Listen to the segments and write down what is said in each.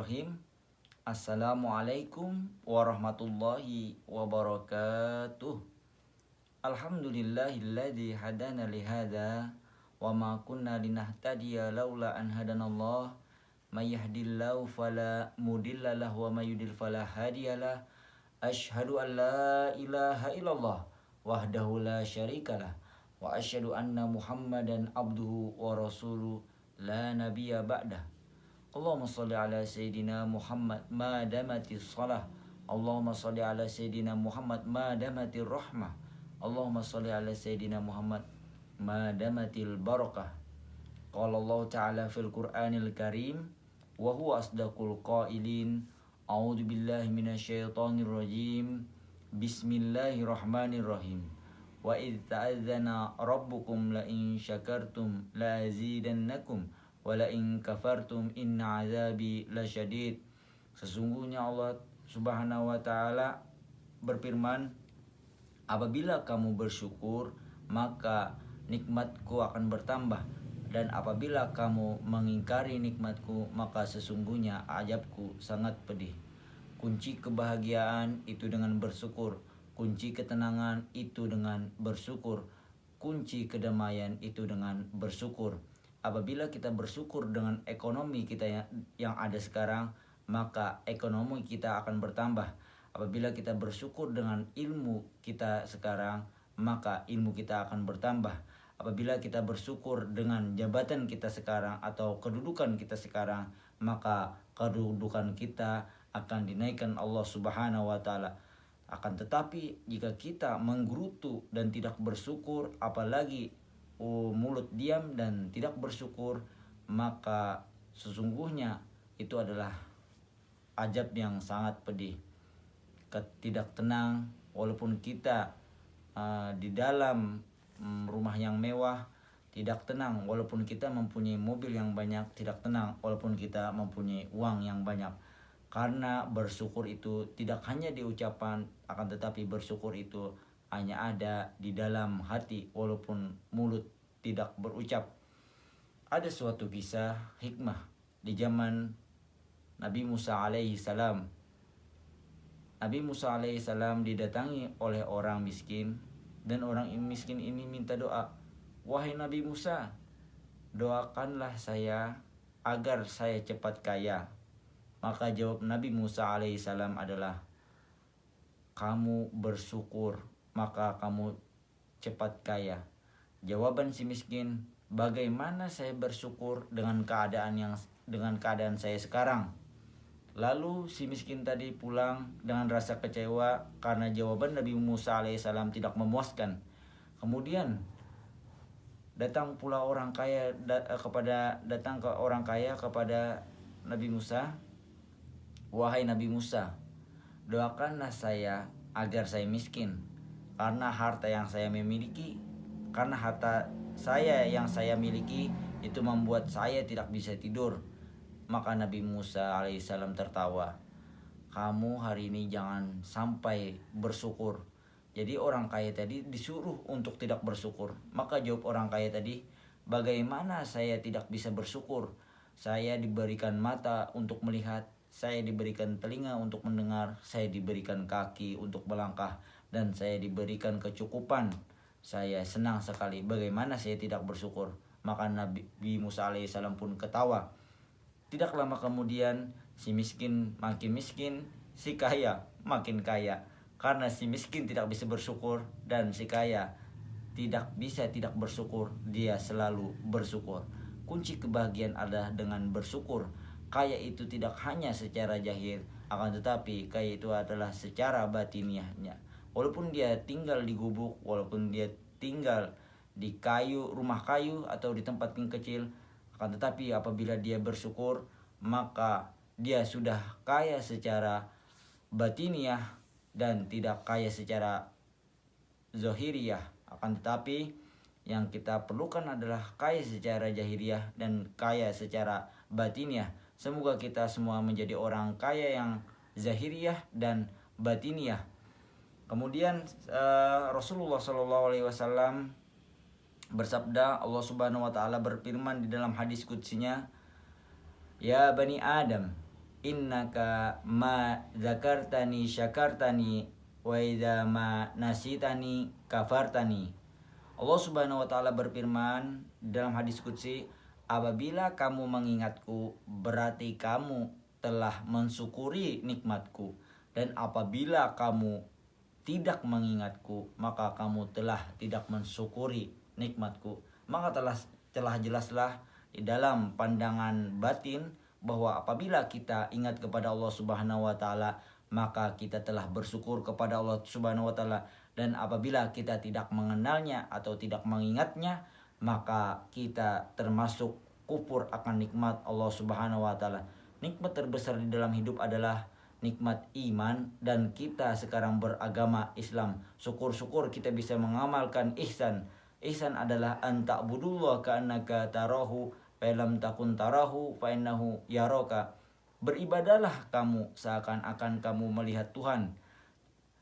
Bismillahirrahmanirrahim. Assalamualaikum warahmatullahi wabarakatuh. Alhamdulillahilladzi hadana lihada wa ma kunna linahtadiya laula an hadanallah. May yahdihillahu fala mudhillalah wa may yudhlil fala hadiyalah. Asyhadu an la ilaha illallah wahdahu la syarikalah wa asyhadu anna Muhammadan abduhu wa rasuluh la nabiyya ba'dah. Allahumma salli ala Sayyidina Muhammad ma damatis salah. Allahumma salli ala Sayyidina Muhammad ma damatir rahmah. Allahumma salli ala Sayyidina Muhammad ma damatil barakah. Qala Allah Ta'ala fil Qur'anil Karim wa huwa asdaqul qailin. A'udzu billahi minasyaitonir rajim. Bismillahirrahmanirrahim. Wa idz ta'adzana rabbukum la in syakartum la azidannakum wala in kafartum inna azabi lasyadid. Sesungguhnya Allah Subhanahu wa taala berfirman, apabila kamu bersyukur maka nikmatku akan bertambah, dan apabila kamu mengingkari nikmatku maka sesungguhnya azabku sangat pedih. Kunci kebahagiaan itu dengan bersyukur, kunci ketenangan itu dengan bersyukur, kunci kedamaian itu dengan bersyukur. Apabila kita bersyukur dengan ekonomi kita yang ada sekarang, maka ekonomi kita akan bertambah. Apabila kita bersyukur dengan ilmu kita sekarang, maka ilmu kita akan bertambah. Apabila kita bersyukur dengan jabatan kita sekarang atau kedudukan kita sekarang, maka kedudukan kita akan dinaikkan Allah Subhanahu wa taala. Akan tetapi jika kita menggerutu dan tidak bersyukur, apalagi mulut diam dan tidak bersyukur, maka sesungguhnya itu adalah azab yang sangat pedih. Tidak tenang walaupun kita di dalam rumah yang mewah, tidak tenang walaupun kita mempunyai mobil yang banyak, tidak tenang walaupun kita mempunyai uang yang banyak. Karena bersyukur itu tidak hanya diucapkan, akan tetapi bersyukur itu hanya ada di dalam hati walaupun mulut tidak berucap. Ada suatu kisah hikmah di zaman Nabi Musa alaihi salam. Nabi Musa alaihi salam didatangi oleh orang miskin, dan orang miskin ini minta doa. Wahai Nabi Musa, doakanlah saya agar saya cepat kaya. Maka jawab Nabi Musa alaihi salam adalah, kamu bersyukur maka kamu cepat kaya. Jawaban si miskin, bagaimana saya bersyukur dengan keadaan saya sekarang? Lalu si miskin tadi pulang dengan rasa kecewa karena jawaban Nabi Musa alaihissalam tidak memuaskan. Kemudian datang pula orang kaya kepada Nabi Musa. Wahai Nabi Musa, doakanlah saya agar saya miskin, karena harta yang saya miliki itu membuat saya tidak bisa tidur. Maka Nabi Musa alaihissalam tertawa. Kamu hari ini jangan sampai bersyukur. Jadi orang kaya tadi disuruh untuk tidak bersyukur. Maka jawab orang kaya tadi, bagaimana saya tidak bisa bersyukur? Saya diberikan mata untuk melihat, saya diberikan telinga untuk mendengar, saya diberikan kaki untuk melangkah, dan saya diberikan kecukupan. Saya senang sekali, bagaimana saya tidak bersyukur? Maka Nabi Musa alaihissalam pun ketawa. Tidak lama kemudian si miskin makin miskin, si kaya makin kaya. Karena si miskin tidak bisa bersyukur dan si kaya tidak bersyukur, dia selalu bersyukur. Kunci kebahagiaan adalah dengan bersyukur. Kaya itu tidak hanya secara zahir, akan tetapi kaya itu adalah secara batiniahnya. Walaupun dia tinggal di gubuk, walaupun dia tinggal di rumah kayu atau di tempat yang kecil, akan tetapi apabila dia bersyukur, maka dia sudah kaya secara batiniah dan tidak kaya secara zahiriyah. Akan tetapi yang kita perlukan adalah kaya secara zahiriyah dan kaya secara batiniah. Semoga kita semua menjadi orang kaya yang zahiriyah dan batiniah. Kemudian Rasulullah SAW bersabda, Allah Subhanahu wa taala berfirman di dalam hadis qudsinya, ya Bani Adam, innaka ma zakartani syakartani wa idza ma nasitani kafartani. Allah Subhanahu wa taala berfirman dalam hadis qudsi, apabila kamu mengingatku berarti kamu telah mensyukuri nikmatku, dan apabila kamu tidak mengingatku maka kamu telah tidak mensyukuri nikmatku. Maka telah jelaslah di dalam pandangan batin bahwa apabila kita ingat kepada Allah Subhanahu wa taala maka kita telah bersyukur kepada Allah Subhanahu wa taala, dan apabila kita tidak mengenalnya atau tidak mengingatnya maka kita termasuk kufur akan nikmat Allah Subhanahu wa taala. Nikmat terbesar di dalam hidup adalah nikmat iman, dan kita sekarang beragama Islam. Syukur-syukur kita bisa mengamalkan ihsan. Ihsan adalah an ta'budullah ka'annaka tarahu fa lam takun tarahu fa innahu yaraka. Beribadahlah kamu seakan-akan kamu melihat Tuhan.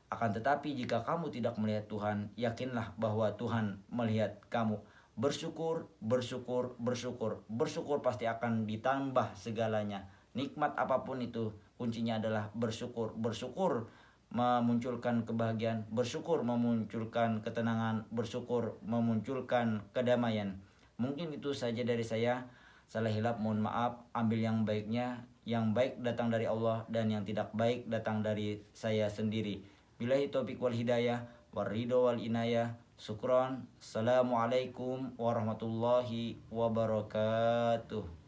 Akan tetapi jika kamu tidak melihat Tuhan, yakinlah bahwa Tuhan melihat kamu. Bersyukur, bersyukur, bersyukur. Bersyukur pasti akan ditambah segalanya. Nikmat apapun itu, kuncinya adalah bersyukur. Bersyukur memunculkan kebahagiaan, bersyukur memunculkan ketenangan, bersyukur memunculkan kedamaian. Mungkin itu saja dari saya. Salah hilap mohon maaf. Ambil yang baiknya. Yang baik datang dari Allah, dan yang tidak baik datang dari saya sendiri. Billahi taufiq wal hidayah, waridho wal inayah. Syukron. Assalamualaikum warahmatullahi wabarakatuh.